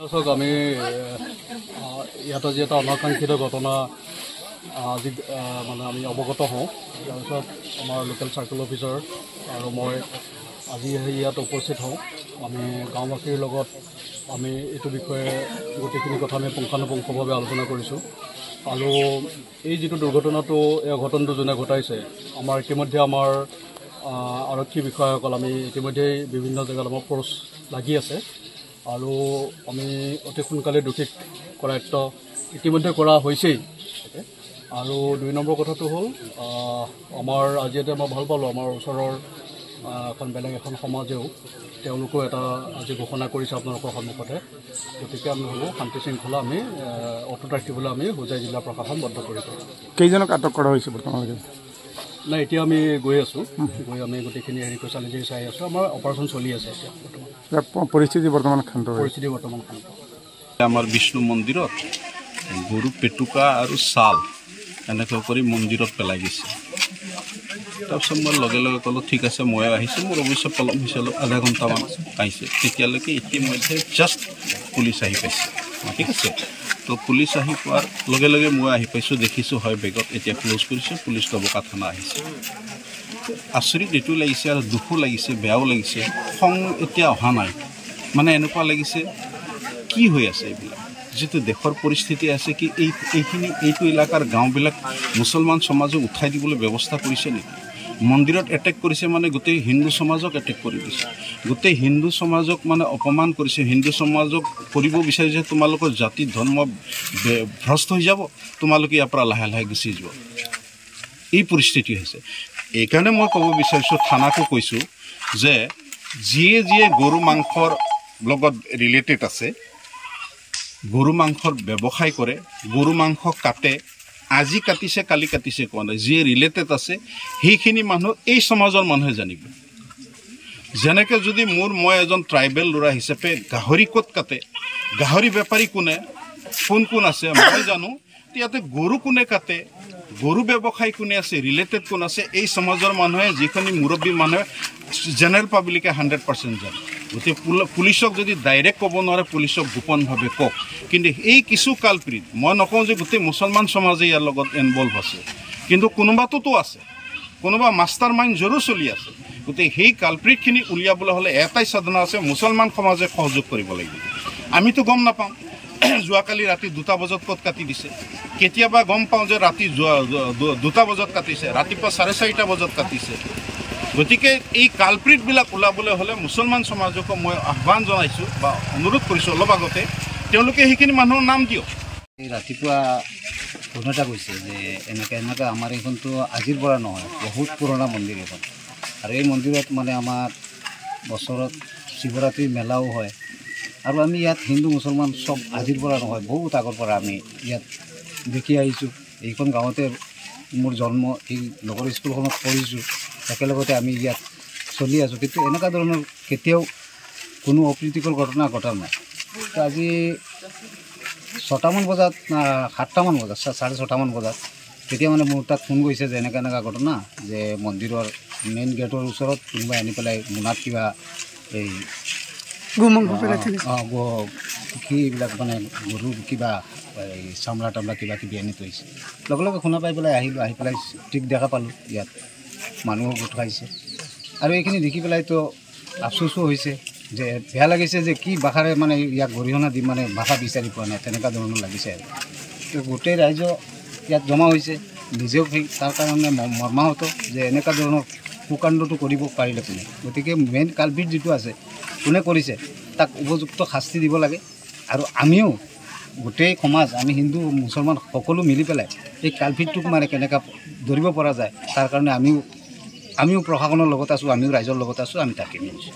দৰ্শক আমি ইয়াত আজি এটা অনাকাংক্ষিত ঘটনা আজি মানে আমি অৱগত হওঁ। তাৰপিছত আমাৰ লোকেল চাৰ্কেল অফিচাৰ আৰু মই আজি ইয়াত উপস্থিত হওঁ। আমি গাঁওবাসীৰ লগত আমি এইটো বিষয়ে গোটেইখিনি কথা আমি পুংখানুপুংখভাৱে আলোচনা কৰিছোঁ। আৰু এই যিটো দুৰ্ঘটনাটো এই অঘটনটো যোনে ঘটাইছে আমাৰ ইতিমধ্যে আমাৰ আৰক্ষী বিষয়াসকল আমি ইতিমধ্যেই বিভিন্ন জেগাত আমাৰ ফ'ৰ্চ লাগি আছে আৰু আমি অতি সোনকালে দোষীক কৰায়ত্ব ইতিমধ্যে কৰা হৈছেই। আৰু ২ নম্বৰ কথাটো হ'ল আমাৰ আজি এটা মই ভাল পালোঁ আমাৰ ওচৰৰ এখন বেলেগ এখন সমাজেও তেওঁলোকেও এটা আজি ঘোষণা কৰিছে আপোনালোকৰ সন্মুখতে। গতিকে আমি ভাবোঁ শান্তি শৃংখলা আমি অটুট ৰাখিবলৈ আমি হোজাই জিলা প্ৰশাসন বদ্ধ কৰিছোঁ। কেইজনক আটক কৰা হৈছে বৰ্তমানলৈকে? নাই, এতিয়া আমি গৈ আছোঁ, গৈ আমি গোটেইখিনি হেৰি কৰি চালি জাৰি চাই আছোঁ। আমাৰ অপাৰেশ্যন চলি আছে এতিয়া বৰ্তমান। পৰিস্থিতি বৰ্তমান শান্ত। আমাৰ বিষ্ণু মন্দিৰত গৰু পেটুকা আৰু ছাল এনেকৈ কৰি মন্দিৰত পেলাই গৈছে। তাৰপিছত মই লগে লগে ক'লোঁ ঠিক আছে ময়ো আহিছোঁ। মোৰ অৱশ্যে পলম হৈছে অলপ, আধা ঘণ্টামান আহিছে। তেতিয়ালৈকে ইতিমধ্যে জাষ্ট পুলিচ আহি পাইছে। ঠিক আছে, তো পুলিচ আহি পোৱাৰ লগে লগে মই আহি পাইছোঁ, দেখিছোঁ হয় বেগত এতিয়া ক্ল'জ কৰিছোঁ। পুলিচ দবকা থানা আহিছে। আচৰিত এইটো লাগিছে আৰু দুখো লাগিছে, বেয়াও লাগিছে, খং এতিয়া অহা নাই। মানে এনেকুৱা লাগিছে কি হৈ আছে এইবিলাক, যিটো দেশৰ পৰিস্থিতি আছে কি এইটো এলেকাৰ গাঁওবিলাক মুছলমান সমাজক উঠাই দিবলৈ ব্যৱস্থা কৰিছে নেকি? মন্দিৰত এটেক কৰিছে মানে গোটেই হিন্দু সমাজক এটেক কৰি দিছে, গোটেই হিন্দু সমাজক মানে অপমান কৰিছে। হিন্দু সমাজক কৰিব বিচাৰিছে তোমালোকৰ জাতি ধৰ্ম ভ্ৰষ্ট হৈ যাব, তোমালোকে ইয়াৰ পৰা লাহে লাহে গুচি যাব। এই পৰিস্থিতি হৈছে। এইকাৰণে মই ক'ব বিচাৰিছোঁ, থানাকো কৈছোঁ যে যিয়ে যিয়ে গৰু মাংসৰ লগত ৰিলেটেড আছে, গৰু মাংসৰ ব্যৱসায় কৰে, গৰু মাংস কাটে, আজি কাটিছে কালি কাটিছে কোৱা নাই, যিয়ে ৰিলেটেড আছে সেইখিনি মানুহ এই সমাজৰ মানুহে জানিব। যেনেকৈ যদি মই এজন ট্ৰাইবেল ল'ৰা হিচাপে গাহৰি ক'ত কাটে, গাহৰি বেপাৰী কোন আছে মই জানো। ইয়াতে গৰু কোনে কাটে, গৰু ব্যৱসায় কোনে আছে, ৰিলেটেড কোন আছে, এই সমাজৰ মানুহে যিখিনি মুৰব্বী মানুহে জেনেৰেল পাব্লিকে 100% জানে। গতিকে পুলিচক যদি ডাইৰেক্ট ক'ব নোৱাৰে, পুলিচক গোপনভাৱে কওক। কিন্তু এই কিছু কালপ্ৰিট, মই নকওঁ যে গোটেই মুছলমান সমাজে ইয়াৰ লগত ইনভলভ আছে, কিন্তু কোনোবাটোতো আছে, কোনোবা মাষ্টাৰ মাইণ্ড জৰুৰ চলি আছে। গতিকে সেই কালপ্ৰিটখিনি উলিয়াবলৈ হ'লে এটাই সাধনা আছে, মুছলমান সমাজে সহযোগ কৰিব লাগিব। আমিতো গম নাপাওঁ যোৱাকালি ৰাতি 2টা বজাত ক'ত কাটি দিছে, কেতিয়াবা গম পাওঁ যে ৰাতি 2টা বজাত কাটিছে, ৰাতিপুৱা 4:30 বজাত কাটিছে। গতিকে এই কালপ্ৰিটবিলাক ওলাবলৈ হ'লে মুছলমান সমাজকো মই আহ্বান জনাইছোঁ বা অনুৰোধ কৰিছোঁ অলপ আগতে, তেওঁলোকে সেইখিনি মানুহৰ নাম দিয়ক। ৰাতিপুৱা ফোন এটা কৈছে যে এনেকৈ আমাৰ এইখনতো আজিৰ পৰা নহয়, বহুত পুৰণা মন্দিৰ এইখন। আৰু এই মন্দিৰত মানে আমাৰ বছৰত শিৱৰাত্ৰি মেলাও হয়। আৰু আমি ইয়াত হিন্দু মুছলমান চব আজিৰ পৰা নহয়, বহুত আগৰ পৰা আমি ইয়াত দেখি আহিছোঁ। এইখন গাঁৱতে মোৰ জন্ম, এই লগৰ স্কুলখনত পঢ়িছোঁ, একেলগতে আমি ইয়াত চলি আছোঁ। কিন্তু এনেকুৱা ধৰণৰ কেতিয়াও কোনো অপ্ৰীতিকৰ ঘটনা ঘটা নাই। তো আজি 6টামান বজাত 7টামান বজাত 6:30 বজাত তেতিয়া মানে মোৰ তাত ফোন কৰিছে যে এনেকুৱা ঘটনা, যে মন্দিৰৰ মেইন গেটৰ ওচৰত কোনোবাই আনি পেলাই মোনাত কিবা এই এইবিলাক মানে গৰুৰ কিবা এই চামৰা তামৰা কিবা কিবি আনি থৈছে। লগে লগে শুনা পাই পেলাই আহিলোঁ, আহি পেলাই ঠিক দেখা পালোঁ ইয়াত মানুহো গোট খাইছে। আৰু এইখিনি দেখি পেলাইতো আফচোচো হৈছে, যে বেয়া লাগিছে যে কি ভাষাৰে মানে ইয়াক গৰিহণা দি মানে ভাষা বিচাৰি পোৱা নাই, তেনেকুৱা ধৰণৰ লাগিছে। আৰু গোটেই ৰাইজ ইয়াত জমা হৈছে, নিজেও তাৰ কাৰণে মৰ্মাহত যে এনেকুৱা ধৰণৰ কুকাণ্ডটো কৰিব পাৰিলে কোনে। গতিকে মেইন কালপিট যিটো আছে, কোনে কৰিছে তাক উপযুক্ত শাস্তি দিব লাগে। আৰু আমিও গোটেই সমাজ, আমি হিন্দু মুছলমান সকলো মিলি পেলাই এই কালপিটটোক মানে কেনেকৈ ধৰিব পৰা যায়, তাৰ কাৰণে আমিও প্ৰশাসনৰ লগত আছোঁ, আমিও ৰাইজৰ লগত আছোঁ, আমি তাকে নিছোঁ।